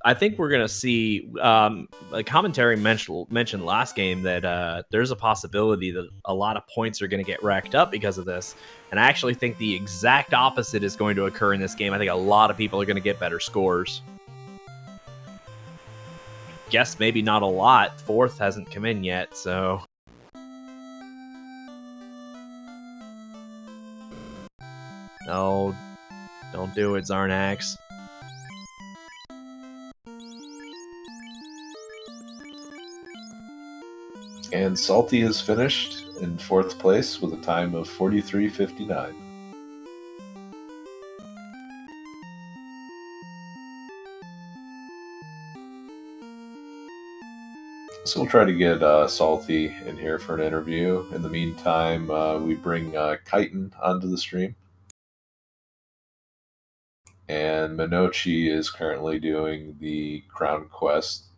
I think we're going to see, a commentary mentioned last game that there's a possibility that a lot of points are going to get racked up because of this. And I actually think the exact opposite is going to occur in this game. I think a lot of people are going to get better scores. Guess maybe not a lot. Fourth hasn't come in yet, so... No, don't do it, Zarnax. And Salty is finished in 4th place with a time of 43:59. So we'll try to get Salty in here for an interview. In the meantime, we bring Chitin onto the stream. And Minochi is currently doing the Crown Quest.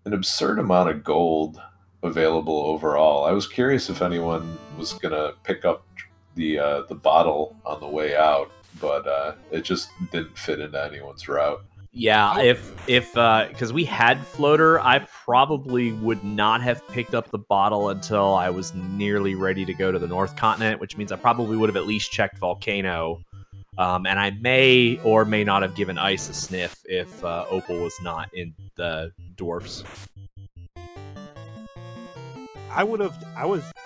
An absurd amount of gold available overall. I was curious if anyone was gonna pick up the bottle on the way out, but it just didn't fit into anyone's route. Yeah, if because we had Floater, I probably would not have picked up the bottle until I was nearly ready to go to the North Continent, which means I probably would have at least checked Volcano. And I may or may not have given Ice a sniff if Opal was not in the dwarfs. I was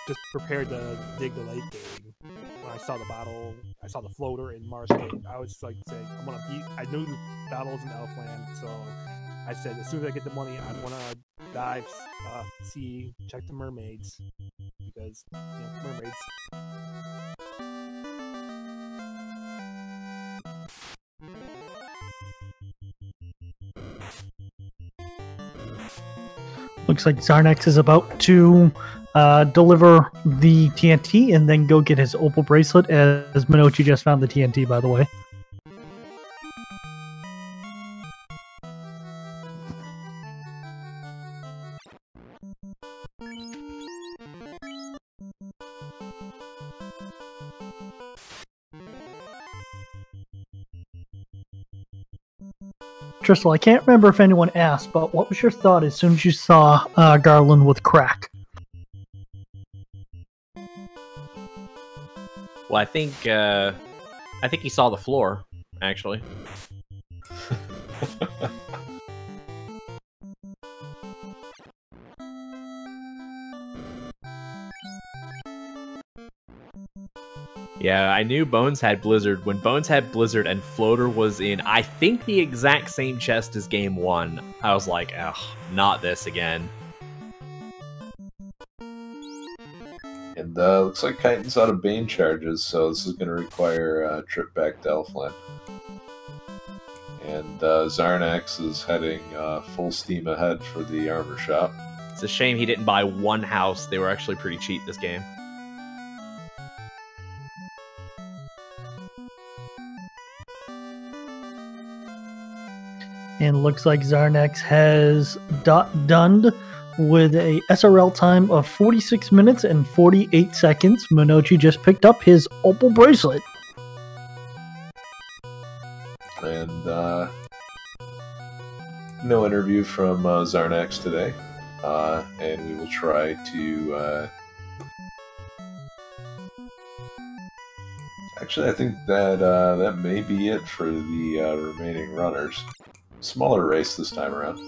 just prepared to dig the late game when I saw the battle. I saw the floater in Marsh game. I was like saying, I'm gonna beat. I knew the battles in Elfland, so I said as soon as I get the money, I'm gonna dive, check the mermaids because mermaids. Looks like Zarnex is about to deliver the TNT and then go get his Opal bracelet, as Minochi just found the TNT, by the way. Tristel, I can't remember if anyone asked, but what was your thought as soon as you saw Garland with crack? Well, I think he saw the floor, actually. Yeah, I knew Bones had Blizzard. When Bones had Blizzard and Floater was in, I think, the exact same chest as Game 1, I was like, ugh, not this again. And looks like Chitin's out of Bane charges, so this is going to require a trip back to Elfland. And Zarnax is heading full steam ahead for the armor shop. It's a shame he didn't buy one house. They were actually pretty cheap this game. And looks like Zarnex has done with a SRL time of 46 minutes and 48 seconds. Minochi just picked up his Opal bracelet. And no interview from Zarnex today. And we will try to... Actually, I think that that may be it for the remaining runners. Smaller race this time around.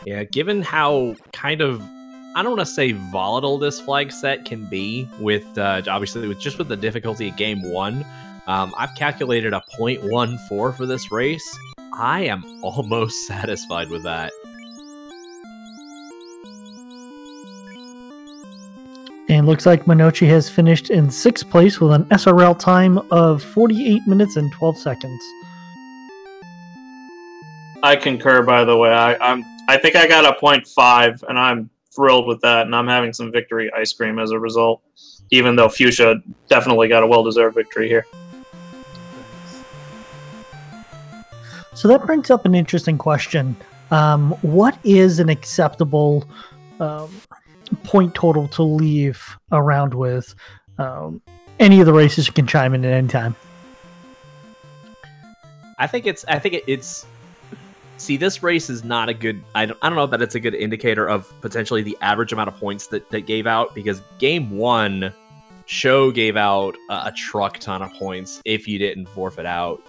Yeah, given how kind of, I don't want to say volatile this flag set can be with, obviously, with the difficulty of Game 1, I've calculated a 0.14 for this race. I am almost satisfied with that. And looks like Minochi has finished in 6th place with an SRL time of 48 minutes and 12 seconds. I concur, by the way. I think I got a 0.5, and I'm thrilled with that, and I'm having some victory ice cream as a result, even though Fuchsia definitely got a well-deserved victory here. So that brings up an interesting question. What is an acceptable point total to leave around with? Any of the races you can chime in at any time. I think it's. See, this race is not a good... I don't know that it's a good indicator of potentially the average amount of points that gave out, because Game 1, Show gave out a truck ton of points if you didn't forfeit out.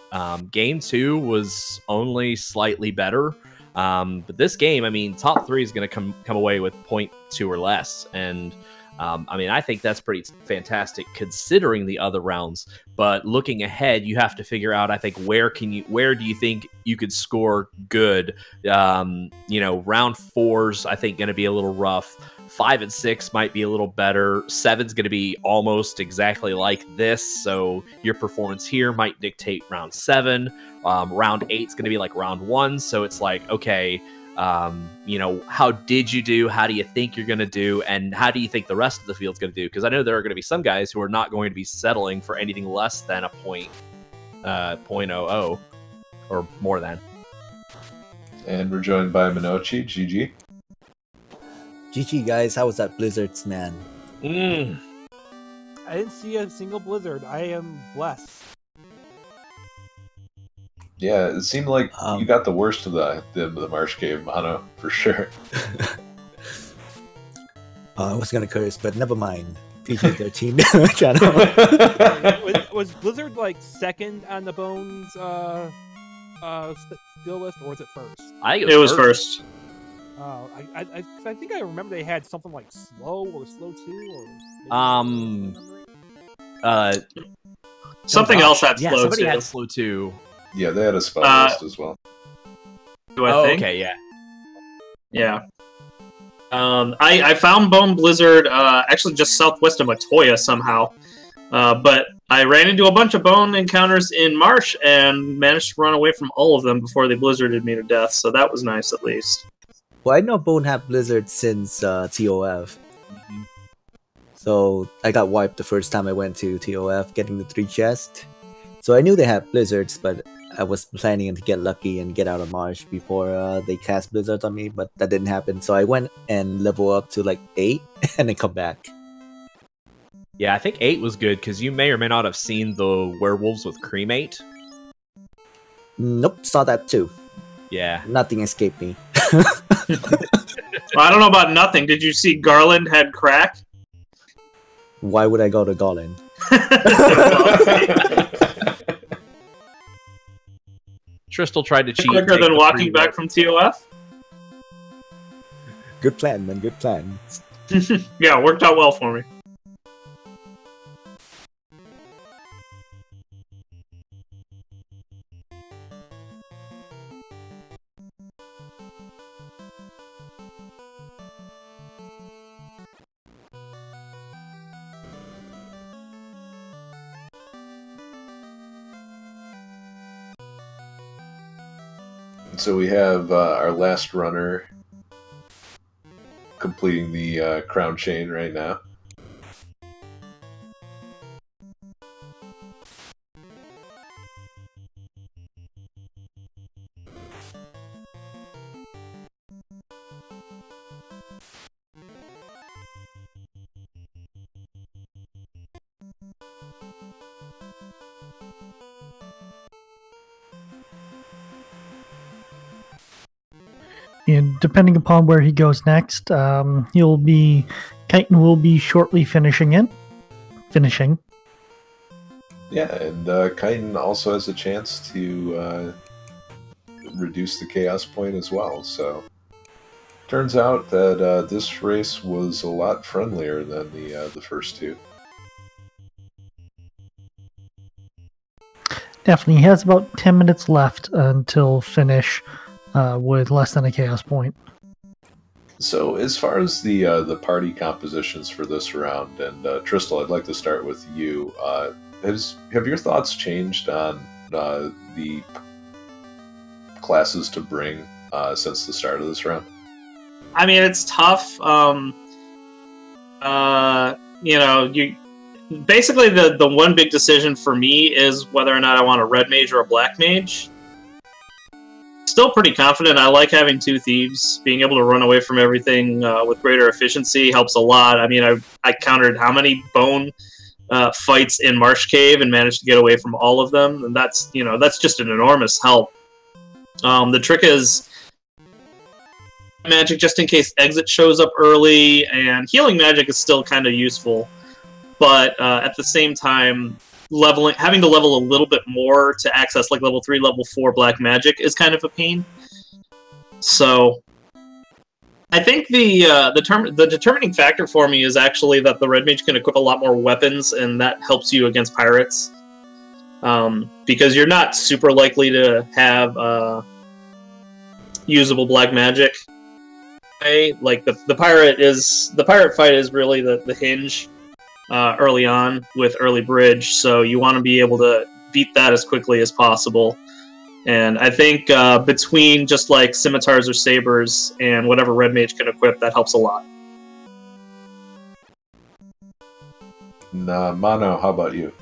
Game 2 was only slightly better, but this game, I mean, top 3 is going to come away with 0.2 or less, and I mean, I think that's pretty fantastic considering the other rounds. But looking ahead, you have to figure out, I think, where do you think you could score good? Round 4's, I think, going to be a little rough. 5 and 6 might be a little better. 7's going to be almost exactly like this. So your performance here might dictate round 7. Round 8's going to be like round 1. So it's like, okay, how did you do? How do you think you're going to do? And how do you think the rest of the field's going to do? Because I know there are going to be some guys who are not going to be settling for anything less than a point. .00 or more than. And we're joined by Minochi, GG. GG guys, how was that Blizzards, man? I didn't see a single blizzard. I am blessed. Yeah, it seemed like you got the worst of the Marsh Cave mono, for sure. I was gonna curse, but never mind. PG-13 channel. Was Blizzard like second on the Bones skill list, or was it first? I think It was first. Oh, I think I remember they had something like slow or slow 2 or Something else had slow somebody too. had slow 2. Yeah, they had a spell list as well. Do I think? Okay, yeah. Yeah. I found Bone Blizzard actually just southwest of Matoya somehow. But I ran into a bunch of bone encounters in Marsh and managed to run away from all of them before they blizzarded me to death, so that was nice at least. Well, I know Bone have Blizzard since TOF. So I got wiped the first time I went to TOF getting the 3 chests. So I knew they had Blizzards, but I was planning to get lucky and get out of Marsh before they cast Blizzards on me, but that didn't happen. So I went and level up to like 8 and then come back. Yeah, I think 8 was good because you may or may not have seen the werewolves with cremate. Nope, saw that too. Yeah. Nothing escaped me. Well, I don't know about nothing. Did you see Garland had crack? Why would I go to Garland? Tristal tried to cheat. Quicker than walking back from TOF? Good plan, man. Good plan. Yeah, it worked out well for me. So we have our last runner completing the crown chain right now. And depending upon where he goes next, Chitin will be shortly finishing. Yeah, and Chitin also has a chance to reduce the chaos point as well. So turns out that this race was a lot friendlier than the first two. Definitely, he has about 10 minutes left until finish. With less than a chaos point. So, as far as the party compositions for this round, and Tristal, I'd like to start with you. Have your thoughts changed on the classes to bring since the start of this round? I mean, it's tough. You basically the one big decision for me is whether or not I want a red mage or a black mage. Still pretty confident. I like having 2 thieves. Being able to run away from everything with greater efficiency helps a lot. I mean, I counted how many bone fights in Marsh Cave and managed to get away from all of them, and that's just an enormous help. The trick is magic just in case exit shows up early, and healing magic is still kind of useful, but at the same time, having to level a little bit more to access like level 3, level 4 black magic is kind of a pain. So I think the determining factor for me is actually that the red mage can equip a lot more weapons, and that helps you against pirates. Because you're not super likely to have usable black magic. Like the pirate fight is really the hinge early on with early bridge, so you want to be able to beat that as quickly as possible. And I think between just like scimitars or sabers and whatever red mage can equip, that helps a lot. Mano, how about you?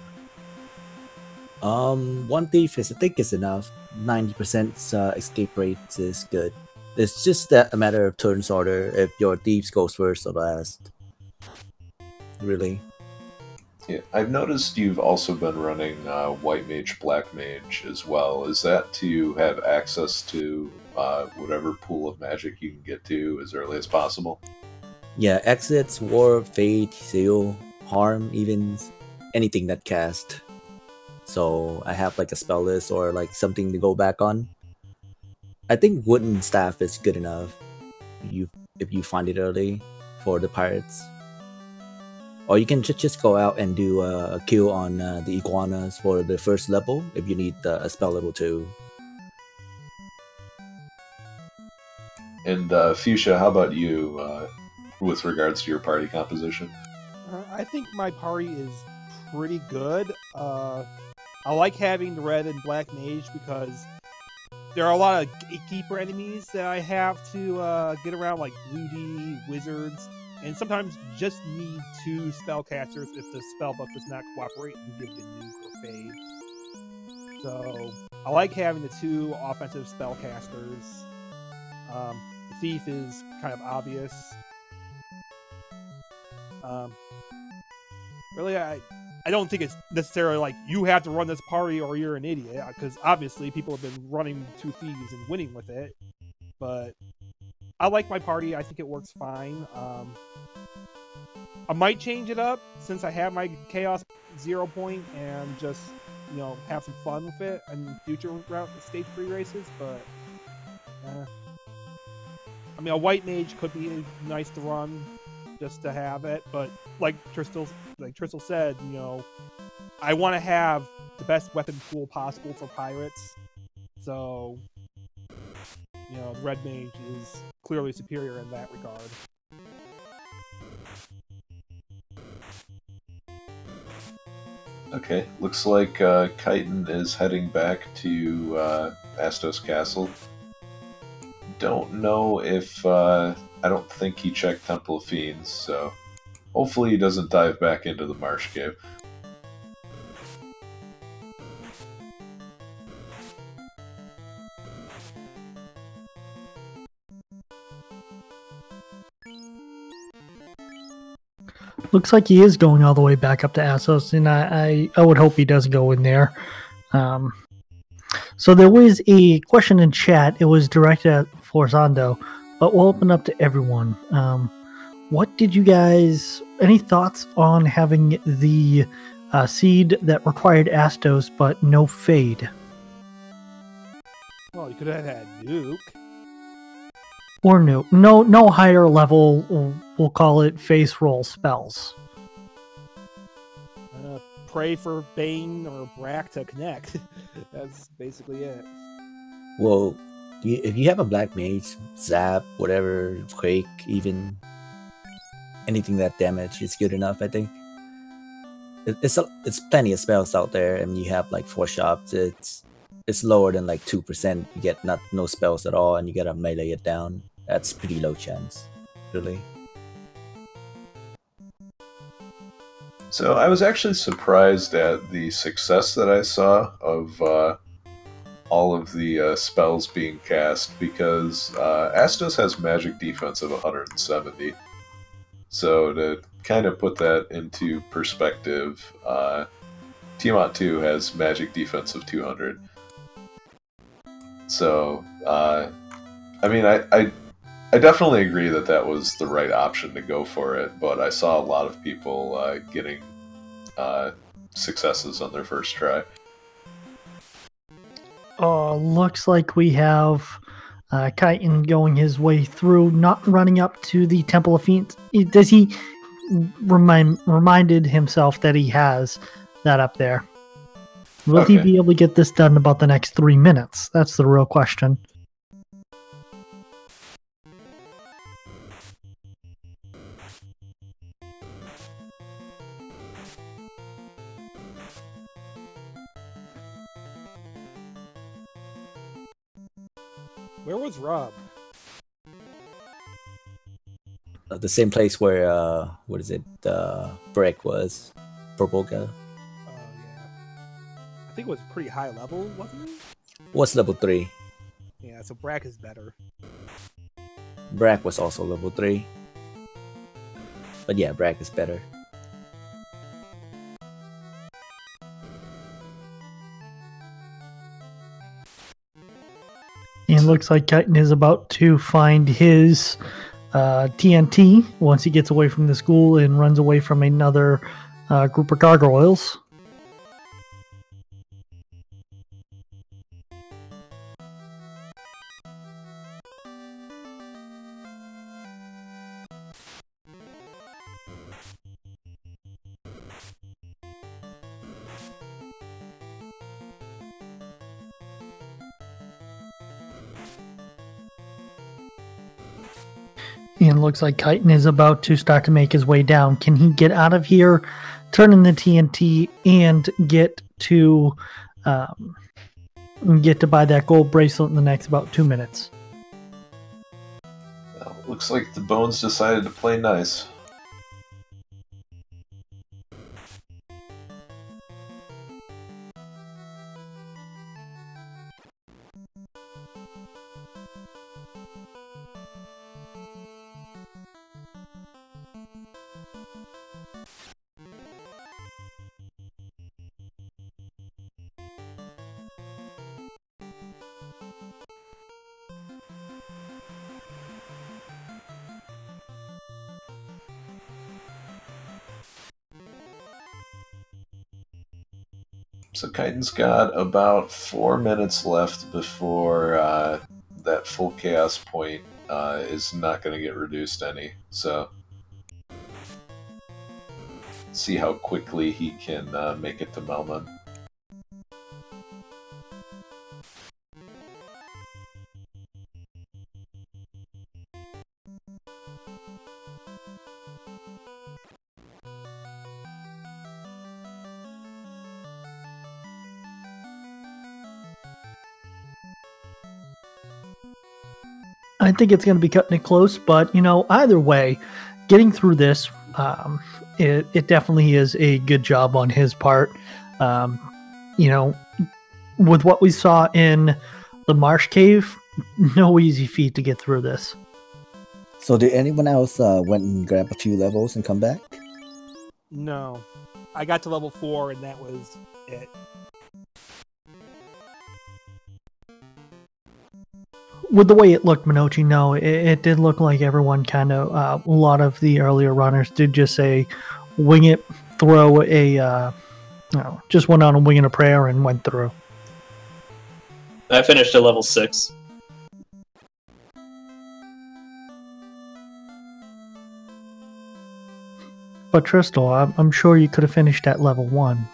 One thief is I think is enough. 90% escape rate is good. It's just that a matter of turns order if your thieves goes first or last. Really. Yeah, I've noticed you've also been running White Mage, Black Mage as well. Is that to have access to whatever pool of magic you can get to as early as possible? Yeah, exits, warp, fade, seal, harm, even anything that cast. So I have like a spell list or like something to go back on. I think wooden staff is good enough. If you find it early for the pirates. Or you can just go out and do a kill on the iguanas for the first level if you need a spell level 2. And Fuchsia, how about you with regards to your party composition? I think my party is pretty good. I like having the red and black mage because there are a lot of gatekeeper enemies that I have to get around, like Ludi, wizards, and sometimes just need 2 spellcasters if the spellbook does not cooperate and give the nuke or fade. So I like having the 2 offensive spellcasters. The thief is kind of obvious. Really, I don't think it's necessarily like you have to run this party or you're an idiot, because obviously people have been running 2 thieves and winning with it. But I like my party. I think it works fine. I might change it up since I have my Chaos 0 point and just, have some fun with it in future stage 3 races. But I mean, a white mage could be nice to run just to have it, but like Tristal said, I want to have the best weapon pool possible for pirates. So, the red mage is clearly superior in that regard. Okay, looks like Chitin is heading back to Astos Castle. Don't know if I don't think he checked Temple of Fiends, so hopefully he doesn't dive back into the Marsh Cave. Looks like he is going all the way back up to Assos, and I would hope he does go in there. So there was a question in chat. It was directed at Forzando, but we'll open up to everyone. What did you guys... Any thoughts on having the seed that required Astos but no fade? Well, you could have had Nuke. Or no higher level, we'll call it face roll spells. Pray for Bane or Brack to connect. That's basically it. Well, if you have a black mage, zap, whatever, quake, even anything that damage is good enough. I think it's plenty of spells out there, and you have like 4 shots. It's lower than like 2%. You get no spells at all, and you gotta melee it down. That's pretty low chance, really. So I was actually surprised at the success that I saw of all of the spells being cast, because Astos has magic defense of 170. So to kind of put that into perspective, Tiamat 2 has magic defense of 200. So, I mean, I definitely agree that that was the right option to go for it, but I saw a lot of people getting successes on their first try. Looks like we have Chitin going his way through, not running up to the Temple of Fiends. Does he reminded himself that he has that up there? Will he be able to get this done in about the next 3 minutes? That's the real question. Where was Rob? The same place where Brick was, Purple guy. Oh yeah. I think it was pretty high level, wasn't it? What's level 3? Yeah, so Brack is better. Brack was also level 3. But yeah, Brack is better. And it looks like Chitin is about to find his TNT once he gets away from the school and runs away from another group of gargoyles. And it looks like Chitin is about to start to make his way down. Can he get out of here, turn in the TNT, and get to buy that gold bracelet in the next about 2 minutes? Well, looks like the Bones decided to play nice. So Chitin's got about 4 minutes left before that full chaos point is not going to get reduced any. So see how quickly he can make it to Melman. I think it's going to be cutting it close, but either way, getting through this, it definitely is a good job on his part. With what we saw in the Marsh Cave, no easy feat to get through this. So did anyone else went and grab a few levels and come back? No. I got to level 4 and that was it. With the way it looked, Minochi, no, it did look like everyone kind of, a lot of the earlier runners did just say, wing it, throw just went on and winging a prayer and went through. I finished at level 6. But Tristal, I'm sure you could have finished at level 1.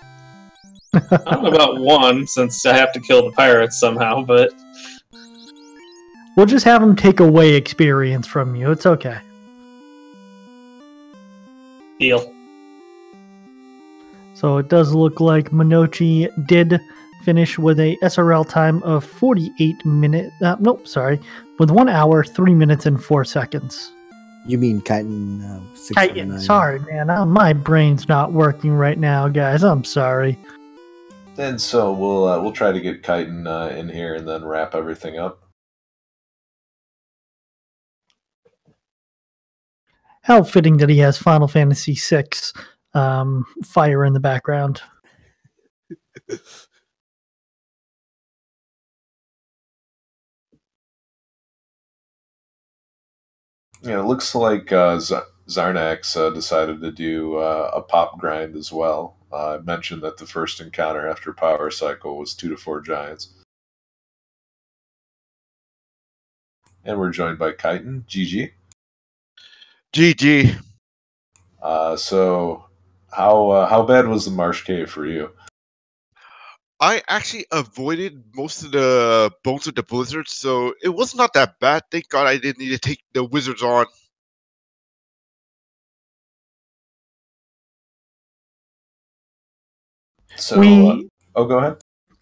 I'm about 1 since I have to kill the pirates somehow, but We'll just have them take away experience from you. It's okay. deal. So it does look like Minochi did finish with a SRL time of 48 minutes. With 1 hour, 3 minutes, and 4 seconds. You mean Chitin 6 Chitin, sorry, man. My brain's not working right now, guys. I'm sorry. And so we'll try to get Chitin in here and then wrap everything up. How fitting that he has Final Fantasy VI fire in the background. Yeah, it looks like Zarnax decided to do a pop grind as well. I mentioned that the first encounter after Power Cycle was 2 to 4 giants. And we're joined by Chitin. GG. GG. So how bad was the Marsh Cave for you? I actually avoided most of the bones of the blizzard, so it was not that bad. Thank God I didn't need to take the wizards on. So go ahead.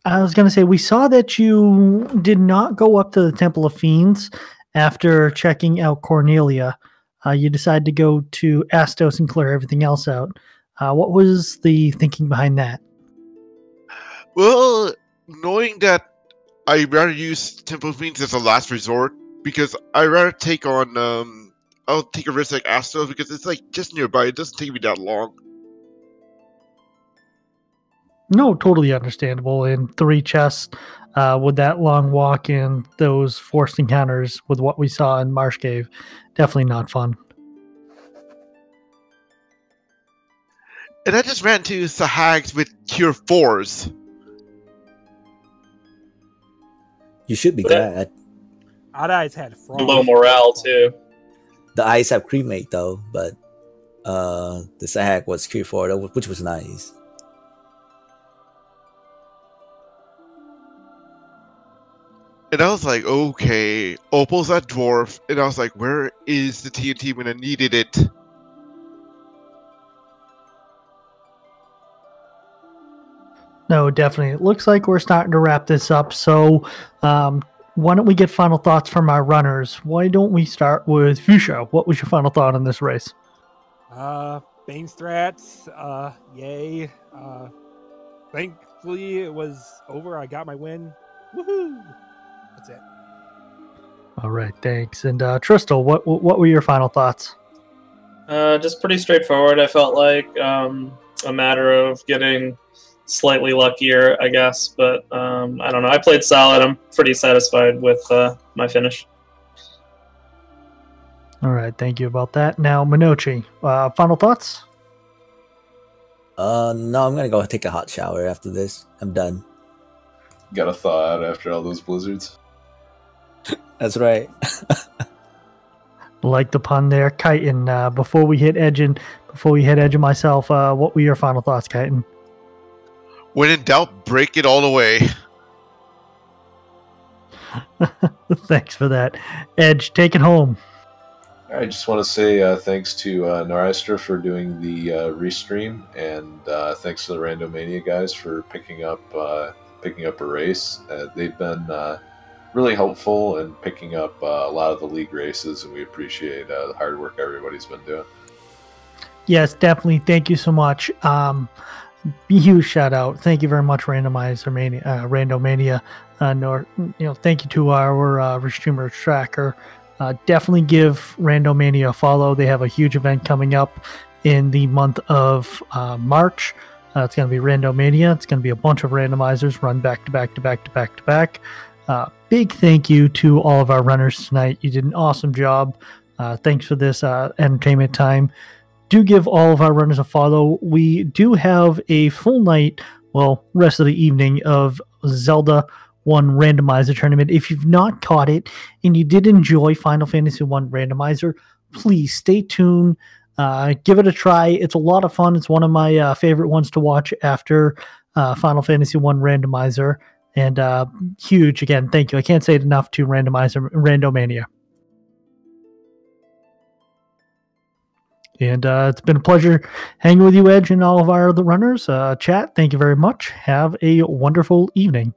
I was going to say, we saw that you did not go up to the Temple of Fiends after checking out Cornelia. You decided to go to Astos and clear everything else out. What was the thinking behind that? Well, knowing that I'd rather use Temple Fiends as a last resort, because I'd rather take on, I'll take a risk like Astros, because it's like just nearby, it doesn't take me that long. No, totally understandable. And 3 chests with that long walk and those forced encounters with what we saw in Marsh Cave, definitely not fun. And I just ran into Sahags with Cure 4s. You should be glad. Odd Eyes had frost. Low morale too. The eyes have cremate though, but the Sahag was Q4, which was nice. And I was like, okay, Opal's that dwarf, and I was like, where is the TNT when I needed it? No, definitely. It looks like we're starting to wrap this up. So why don't we get final thoughts from our runners? Why don't we start with Fuchsia? What was your final thought on this race? Bane strats, yay. Thankfully it was over. I got my win. Woohoo! That's it. All right, thanks. And Tristal, what were your final thoughts? Just pretty straightforward. I felt like a matter of getting slightly luckier, I guess. But I don't know. I played solid. I'm pretty satisfied with my finish. All right, thank you about that. Now, Minochi, final thoughts? No, I'm gonna go take a hot shower after this. I'm done. Gotta thaw out after all those blizzards. That's right. Like the pun there, Chitin. Before we hit Edge and myself, what were your final thoughts, Chitin? When in doubt, break it all the way. Thanks for that. Edge, take it home. I just want to say thanks to Noristra for doing the restream, and thanks to the Randomania guys for picking up a race. They've been really helpful in picking up a lot of the league races, and we appreciate the hard work everybody's been doing. Yes, definitely. Thank you so much. Huge shout out. Thank you very much, Randomania. Thank you to our restreamer tracker. Definitely give Randomania a follow. They have a huge event coming up in the month of March. It's going to be Randomania. It's going to be a bunch of randomizers run back to back to back to back to back. Big thank you to all of our runners tonight. You did an awesome job. Thanks for this entertainment time. Do give all of our runners a follow. We do have a full night, rest of the evening of Zelda 1 Randomizer tournament. If you've not caught it and you did enjoy Final Fantasy 1 Randomizer, please stay tuned. Give it a try. It's a lot of fun. It's one of my favorite ones to watch after Final Fantasy 1 Randomizer. And huge, again, thank you. I can't say it enough to Randomania. And it's been a pleasure hanging with you, Edge, and all of our other runners. Chat, thank you very much. Have a wonderful evening.